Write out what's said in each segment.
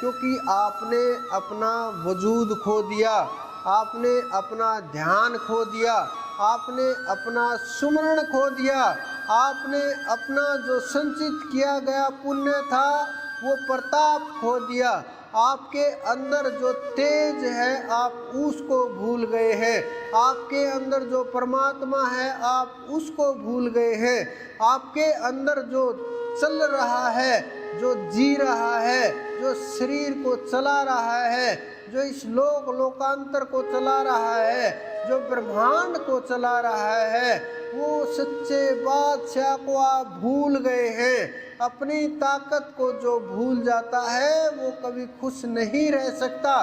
क्योंकि आपने अपना वजूद खो दिया, आपने अपना ध्यान खो दिया, आपने अपना सुमरण खो दिया, आपने अपना जो संचित किया गया पुण्य था वो प्रताप खो दिया। आपके अंदर जो तेज है आप उसको भूल गए हैं, आपके अंदर जो परमात्मा है आप उसको भूल गए हैं। आपके अंदर जो चल रहा है, जो जी रहा है, जो शरीर को चला रहा है, जो इस लोकांतर को चला रहा है, जो ब्रह्मांड को चला रहा है, वो सच्चे बादशाह को आप भूल गए हैं। अपनी ताकत को जो भूल जाता है वो कभी खुश नहीं रह सकता।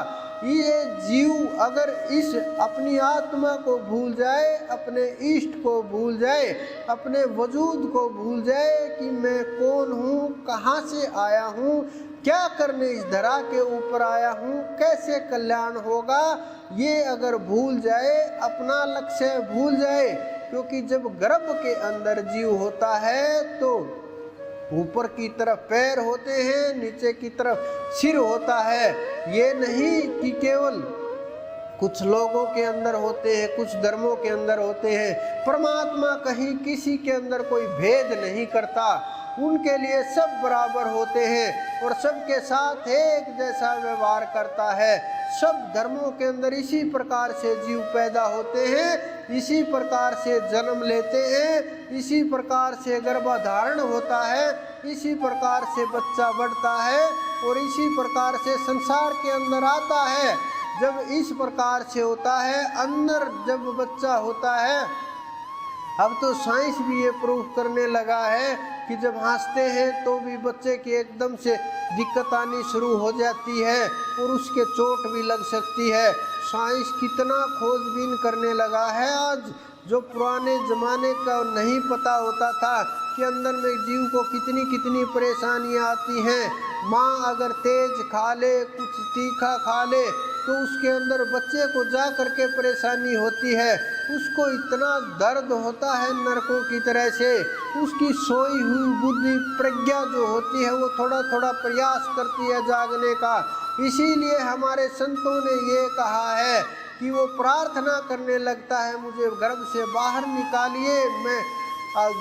ये जीव अगर इस अपनी आत्मा को भूल जाए, अपने इष्ट को भूल जाए, अपने वजूद को भूल जाए कि मैं कौन हूँ, कहाँ से आया हूँ, क्या करने इस धरा के ऊपर आया हूँ, कैसे कल्याण होगा, ये अगर भूल जाए, अपना लक्ष्य भूल जाए। क्योंकि जब गर्भ के अंदर जीव होता है तो ऊपर की तरफ पैर होते हैं, नीचे की तरफ सिर होता है। ये नहीं कि केवल कुछ लोगों के अंदर होते हैं, कुछ धर्मों के अंदर होते हैं। परमात्मा कहीं किसी के अंदर कोई भेद नहीं करता, उनके लिए सब बराबर होते हैं और सबके साथ एक जैसा व्यवहार करता है। सब धर्मों के अंदर इसी प्रकार से जीव पैदा होते हैं, इसी प्रकार से जन्म लेते हैं, इसी प्रकार से गर्भधारण होता है, इसी प्रकार से बच्चा बढ़ता है और इसी प्रकार से संसार के अंदर आता है। जब इस प्रकार से होता है, अंदर जब बच्चा होता है, अब तो साइंस भी ये प्रूव करने लगा है कि जब हंसते हैं तो भी बच्चे की एकदम से दिक्कत आनी शुरू हो जाती है और उसके चोट भी लग सकती है। साइंस कितना खोजबीन करने लगा है आज, जो पुराने ज़माने का नहीं पता होता था कि अंदर में जीव को कितनी कितनी परेशानियां आती हैं। माँ अगर तेज खा ले, कुछ तीखा खा ले तो उसके अंदर बच्चे को जा करके परेशानी होती है, उसको इतना दर्द होता है नरकों की तरह से। उसकी सोई हुई बुद्धि प्रज्ञा जो होती है वो थोड़ा थोड़ा प्रयास करती है जागने का। इसीलिए हमारे संतों ने ये कहा है कि वो प्रार्थना करने लगता है, मुझे गर्भ से बाहर निकालिए, मैं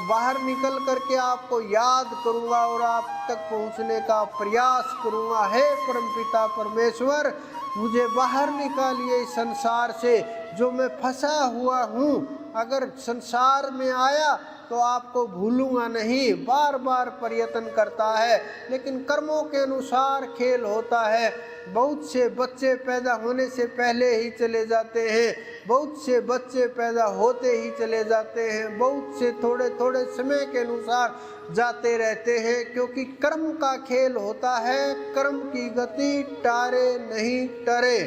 बाहर निकल करके आपको याद करूँगा और आप तक पहुँचने का प्रयास करूँगा। हे परमपिता परमेश्वर, मुझे बाहर निकालिए इस संसार से, जो मैं फंसा हुआ हूँ। अगर संसार में आया तो आपको भूलूंगा नहीं। बार बार प्रयत्न करता है, लेकिन कर्मों के अनुसार खेल होता है। बहुत से बच्चे पैदा होने से पहले ही चले जाते हैं, बहुत से बच्चे पैदा होते ही चले जाते हैं, बहुत से थोड़े थोड़े समय के अनुसार जाते रहते हैं, क्योंकि कर्म का खेल होता है। कर्म की गति टारे नहीं टरे।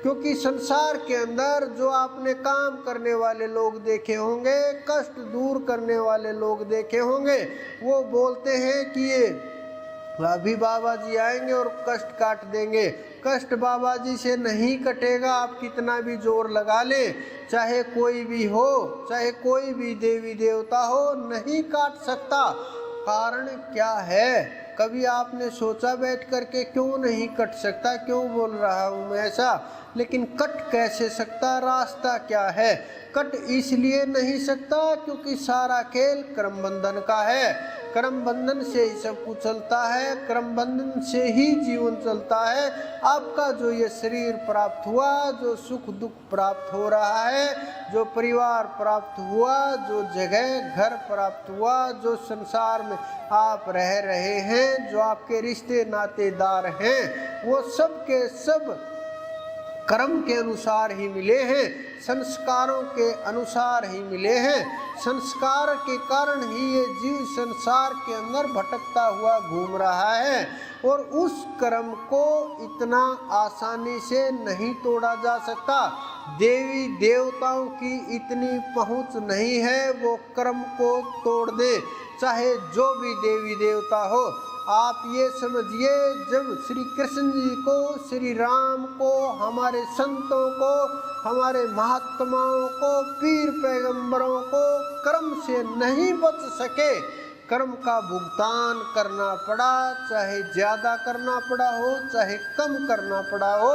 क्योंकि संसार के अंदर जो आपने काम करने वाले लोग देखे होंगे, कष्ट दूर करने वाले लोग देखे होंगे, वो बोलते हैं कि ये अभी बाबा जी आएंगे और कष्ट काट देंगे। कष्ट बाबा जी से नहीं कटेगा, आप कितना भी जोर लगा ले, चाहे कोई भी हो, चाहे कोई भी देवी देवता हो, नहीं काट सकता। कारण क्या है? कभी आपने सोचा बैठ करके क्यों नहीं कट सकता? क्यों बोल रहा हूँ मैं ऐसा? लेकिन कट कैसे सकता? रास्ता क्या है? कट इसलिए नहीं सकता क्योंकि सारा खेल कर्म बंधन का है। कर्म बंधन से ही सब कुछ चलता है, कर्म बंधन से ही जीवन चलता है। आपका जो ये शरीर प्राप्त हुआ, जो सुख दुख प्राप्त हो रहा है, जो परिवार प्राप्त हुआ, जो जगह घर प्राप्त हुआ, जो संसार में आप रह रहे हैं, जो आपके रिश्ते नातेदार हैं, वो सब के सब कर्म के अनुसार ही मिले हैं, संस्कारों के अनुसार ही मिले हैं। संस्कार के कारण ही ये जीव संसार के अंदर भटकता हुआ घूम रहा है और उस कर्म को इतना आसानी से नहीं तोड़ा जा सकता। देवी देवताओं की इतनी पहुंच नहीं है वो कर्म को तोड़ दे, चाहे जो भी देवी देवता हो। आप ये समझिए, जब श्री कृष्ण जी को, श्री राम को, हमारे संतों को, हमारे महात्माओं को, पीर पैगंबरों को कर्म से नहीं बच सके कर्म का भुगतान करना पड़ा, चाहे ज़्यादा करना पड़ा हो चाहे कम करना पड़ा हो,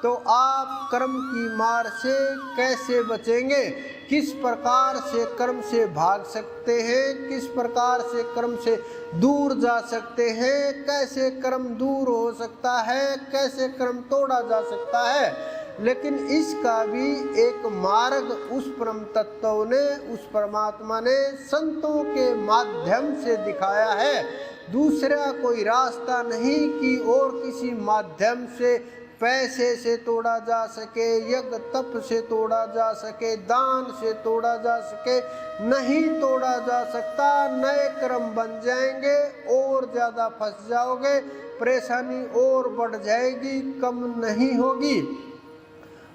तो आप कर्म की मार से कैसे बचेंगे? किस प्रकार से कर्म से भाग सकते हैं? किस प्रकार से कर्म से दूर जा सकते हैं? कैसे कर्म दूर हो सकता है? कैसे कर्म तोड़ा जा सकता है? लेकिन इसका भी एक मार्ग उस परम तत्व ने, उस परमात्मा ने संतों के माध्यम से दिखाया है। दूसरा कोई रास्ता नहीं कि और किसी माध्यम से पैसे से तोड़ा जा सके, यज्ञ तप से तोड़ा जा सके, दान से तोड़ा जा सके, नहीं तोड़ा जा सकता। नए कर्म बन जाएंगे, और ज़्यादा फंस जाओगे, परेशानी और बढ़ जाएगी, कम नहीं होगी।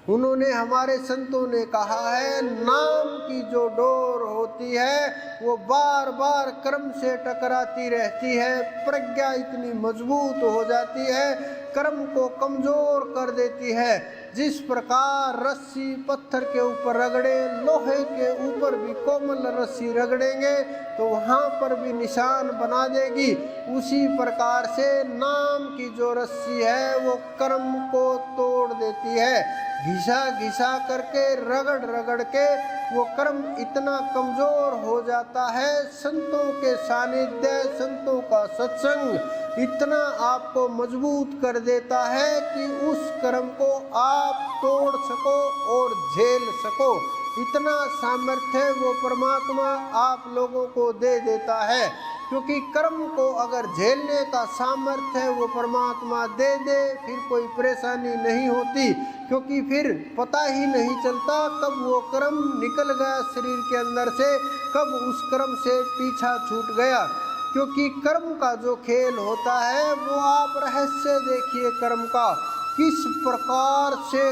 उन्होंने, हमारे संतों ने कहा है, नाम की जो डोर होती है वो बार बार कर्म से टकराती रहती है, प्रज्ञा इतनी मजबूत हो जाती है, कर्म को कमजोर कर देती है। जिस प्रकार रस्सी पत्थर के ऊपर रगड़े, लोहे के ऊपर भी कोमल रस्सी रगड़ेंगे तो वहाँ पर भी निशान बना देगी, उसी प्रकार से नाम की जो रस्सी है वो कर्म को तोड़ देती है। घिसा घिसा करके, रगड़ रगड़ के वो कर्म इतना कमज़ोर हो जाता है। संतों के सानिध्य, संतों का सत्संग इतना आपको मजबूत कर देता है कि उस कर्म को आप तोड़ सको और झेल सको। इतना सामर्थ्य वो परमात्मा आप लोगों को दे देता है, क्योंकि कर्म को अगर झेलने का सामर्थ्य वो परमात्मा दे दे, फिर कोई परेशानी नहीं होती, क्योंकि फिर पता ही नहीं चलता कब वो कर्म निकल गया शरीर के अंदर से, कब उस कर्म से पीछा छूट गया। क्योंकि कर्म का जो खेल होता है वो आप रहस्य देखिए कर्म का, किस प्रकार से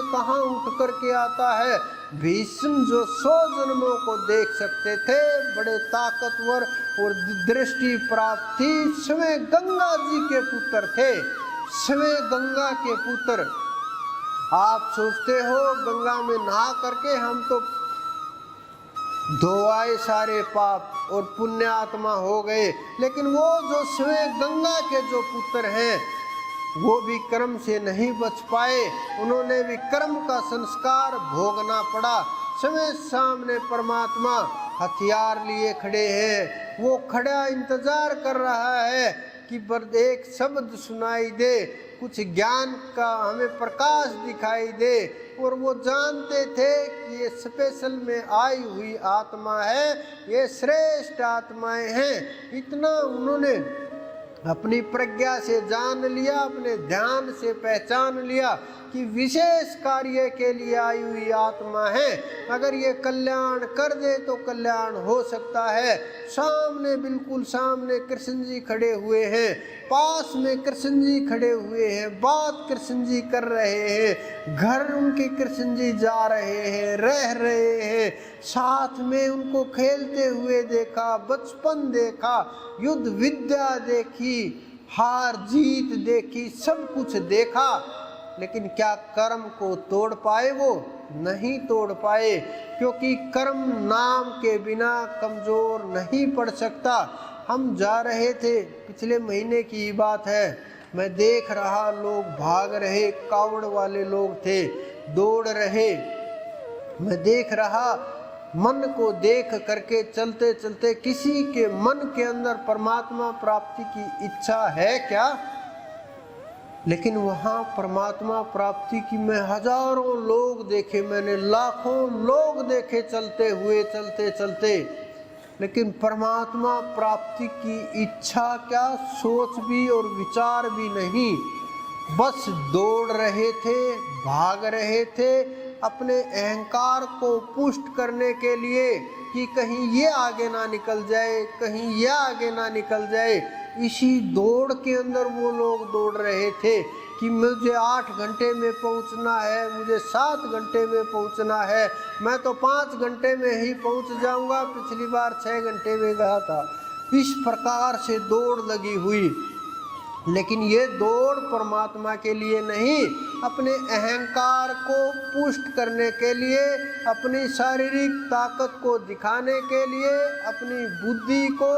कहाँ उठ करके आता है। भीष्म जो 100 जन्मों को देख सकते थे, बड़े ताकतवर और दृष्टि प्राप्त थी, स्वयं गंगा जी के पुत्र थे, स्वयं गंगा के पुत्र। आप सोचते हो गंगा में नहा करके हम तो धोआए सारे पाप और पुण्य आत्मा हो गए, लेकिन वो जो स्वयं गंगा के जो पुत्र हैं वो भी कर्म से नहीं बच पाए, उन्होंने भी कर्म का संस्कार भोगना पड़ा। समय सामने परमात्मा हथियार लिए खड़े हैं, वो खड़ा इंतजार कर रहा है कि एक शब्द सुनाई दे, कुछ ज्ञान का हमें प्रकाश दिखाई दे। और वो जानते थे कि ये स्पेशल में आई हुई आत्मा है, ये श्रेष्ठ आत्माएं हैं। इतना उन्होंने अपनी प्रज्ञा से जान लिया, अपने ध्यान से पहचान लिया कि विशेष कार्य के लिए आई हुई आत्मा है, अगर ये कल्याण कर दे तो कल्याण हो सकता है। सामने, बिल्कुल सामने कृष्ण जी खड़े हुए हैं, पास में कृष्ण जी खड़े हुए हैं, बात कृष्ण जी कर रहे हैं, घर उनके कृष्ण जी जा रहे हैं, रह रहे हैं, साथ में उनको खेलते हुए देखा, बचपन देखा, युद्ध विद्या देखी, हार जीत देखी, सब कुछ देखा। लेकिन क्या कर्म को तोड़ पाए? वो नहीं तोड़ पाए, क्योंकि कर्म नाम के बिना कमज़ोर नहीं पड़ सकता। हम जा रहे थे, पिछले महीने की बात है, मैं देख रहा लोग भाग रहे, कावड़ वाले लोग थे, दौड़ रहे, मैं देख रहा, मन को देख करके चलते चलते किसी के मन के अंदर परमात्मा प्राप्ति की इच्छा है क्या? लेकिन वहाँ परमात्मा प्राप्ति की मैं हजारों लोग देखे, मैंने लाखों लोग देखे चलते हुए, चलते चलते, लेकिन परमात्मा प्राप्ति की इच्छा क्या, सोच भी और विचार भी नहीं, बस दौड़ रहे थे, भाग रहे थे अपने अहंकार को पुष्ट करने के लिए कि कहीं ये आगे ना निकल जाए, कहीं ये आगे ना निकल जाए। इसी दौड़ के अंदर वो लोग दौड़ रहे थे कि मुझे 8 घंटे में पहुंचना है, मुझे 7 घंटे में पहुंचना है, मैं तो 5 घंटे में ही पहुंच जाऊंगा, पिछली बार 6 घंटे में गया था। इस प्रकार से दौड़ लगी हुई। लेकिन ये दौड़ परमात्मा के लिए नहीं, अपने अहंकार को पुष्ट करने के लिए, अपनी शारीरिक ताकत को दिखाने के लिए, अपनी बुद्धि को,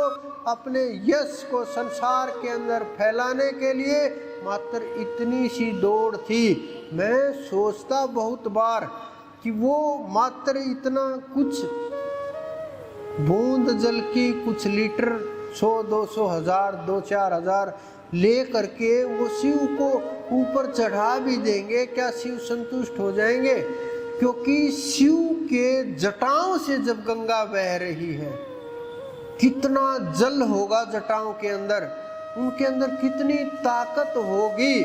अपने यश को संसार के अंदर फैलाने के लिए मात्र इतनी सी दौड़ थी। मैं सोचता बहुत बार कि वो मात्र इतना कुछ बूंद जल की कुछ लीटर 100-200 हजार 2-4 हजार ले करके वो शिव को ऊपर चढ़ा भी देंगे, क्या शिव संतुष्ट हो जाएंगे? क्योंकि शिव के जटाओं से जब गंगा बह रही है, कितना जल होगा जटाओं के अंदर, उनके अंदर कितनी ताकत होगी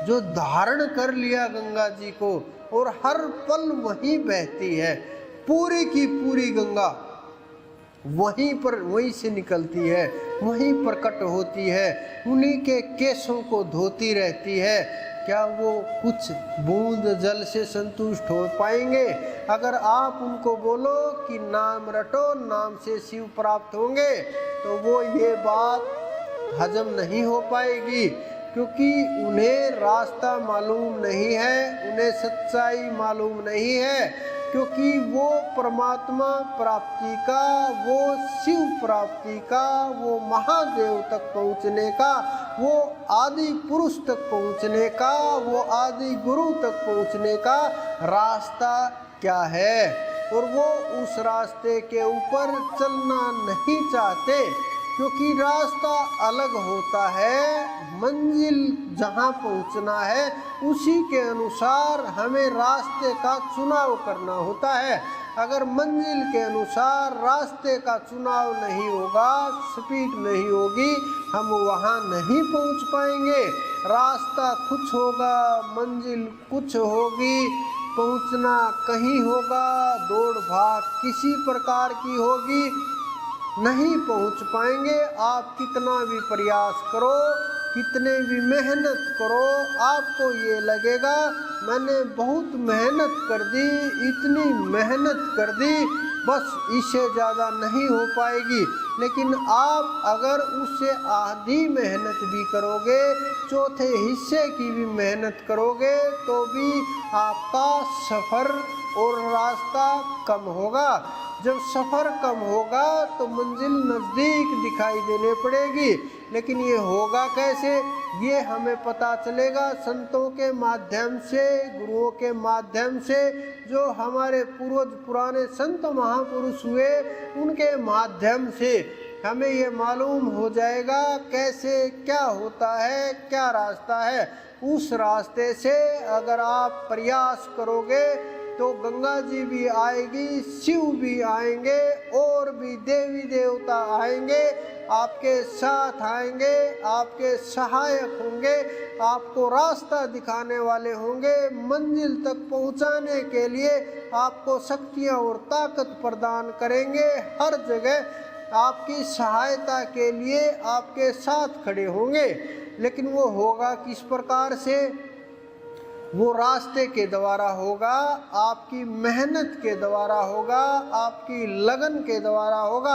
जो धारण कर लिया गंगा जी को, और हर पल वहीं बहती है। पूरी की पूरी गंगा वहीं पर, वहीं से निकलती है, वहीं प्रकट होती है, उन्हीं के केशों को धोती रहती है। क्या वो कुछ बूंद जल से संतुष्ट हो पाएंगे? अगर आप उनको बोलो कि नाम रटो, नाम से शिव प्राप्त होंगे, तो वो ये बात हजम नहीं हो पाएगी, क्योंकि उन्हें रास्ता मालूम नहीं है, उन्हें सच्चाई मालूम नहीं है, क्योंकि वो परमात्मा प्राप्ति का, वो शिव प्राप्ति का, वो महादेव तक पहुँचने का, वो आदि पुरुष तक पहुँचने का, वो आदि गुरु तक पहुँचने का रास्ता क्या है, और वो उस रास्ते के ऊपर चलना नहीं चाहते, क्योंकि रास्ता अलग होता है। मंजिल जहाँ पहुँचना है उसी के अनुसार हमें रास्ते का चुनाव करना होता है। अगर मंजिल के अनुसार रास्ते का चुनाव नहीं होगा, स्पीड नहीं होगी, हम वहाँ नहीं पहुँच पाएंगे। रास्ता कुछ होगा, मंजिल कुछ होगी, पहुँचना कहीं होगा, दौड़ भाग किसी प्रकार की होगी, नहीं पहुंच पाएंगे। आप कितना भी प्रयास करो, कितने भी मेहनत करो, आपको ये लगेगा मैंने बहुत मेहनत कर दी, इतनी मेहनत कर दी, बस इससे ज़्यादा नहीं हो पाएगी। लेकिन आप अगर उससे आधी मेहनत भी करोगे, चौथे हिस्से की भी मेहनत करोगे, तो भी आपका सफ़र और रास्ता कम होगा। जब सफ़र कम होगा तो मंजिल नज़दीक दिखाई देने पड़ेगी। लेकिन ये होगा कैसे? ये हमें पता चलेगा संतों के माध्यम से, गुरुओं के माध्यम से, जो हमारे पूर्वज पुराने संत महापुरुष हुए, उनके माध्यम से हमें ये मालूम हो जाएगा कैसे क्या होता है, क्या रास्ता है। उस रास्ते से अगर आप प्रयास करोगे तो गंगा जी भी आएगी, शिव भी आएंगे, और भी देवी देवता आएंगे, आपके साथ आएंगे, आपके सहायक होंगे, आपको रास्ता दिखाने वाले होंगे, मंजिल तक पहुंचाने के लिए आपको शक्तियां और ताकत प्रदान करेंगे। हर जगह आपकी सहायता के लिए आपके साथ खड़े होंगे। लेकिन वो होगा किस प्रकार से? वो रास्ते के द्वारा होगा, आपकी मेहनत के द्वारा होगा, आपकी लगन के द्वारा होगा,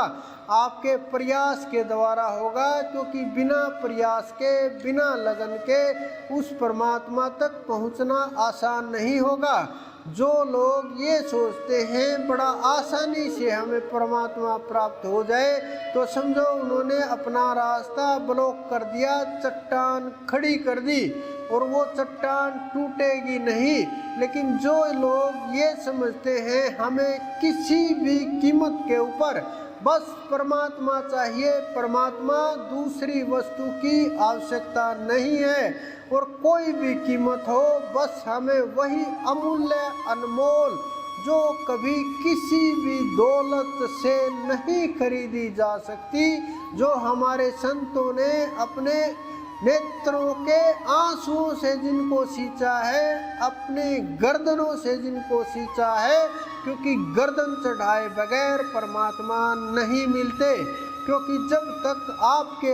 आपके प्रयास के द्वारा होगा। क्योंकि बिना प्रयास के, बिना लगन के उस परमात्मा तक पहुंचना आसान नहीं होगा। जो लोग ये सोचते हैं बड़ा आसानी से हमें परमात्मा प्राप्त हो जाए, तो समझो उन्होंने अपना रास्ता ब्लॉक कर दिया, चट्टान खड़ी कर दी, और वो चट्टान टूटेगी नहीं। लेकिन जो लोग ये समझते हैं हमें किसी भी कीमत के ऊपर बस परमात्मा चाहिए, परमात्मा, दूसरी वस्तु की आवश्यकता नहीं है, और कोई भी कीमत हो, बस हमें वही अमूल्य अनमोल जो कभी किसी भी दौलत से नहीं खरीदी जा सकती, जो हमारे संतों ने अपने नेत्रों के आंसुओं से जिनको सींचा है, अपने गर्दनों से जिनको सींचा है, क्योंकि गर्दन चढ़ाए बगैर परमात्मा नहीं मिलते। क्योंकि जब तक आपके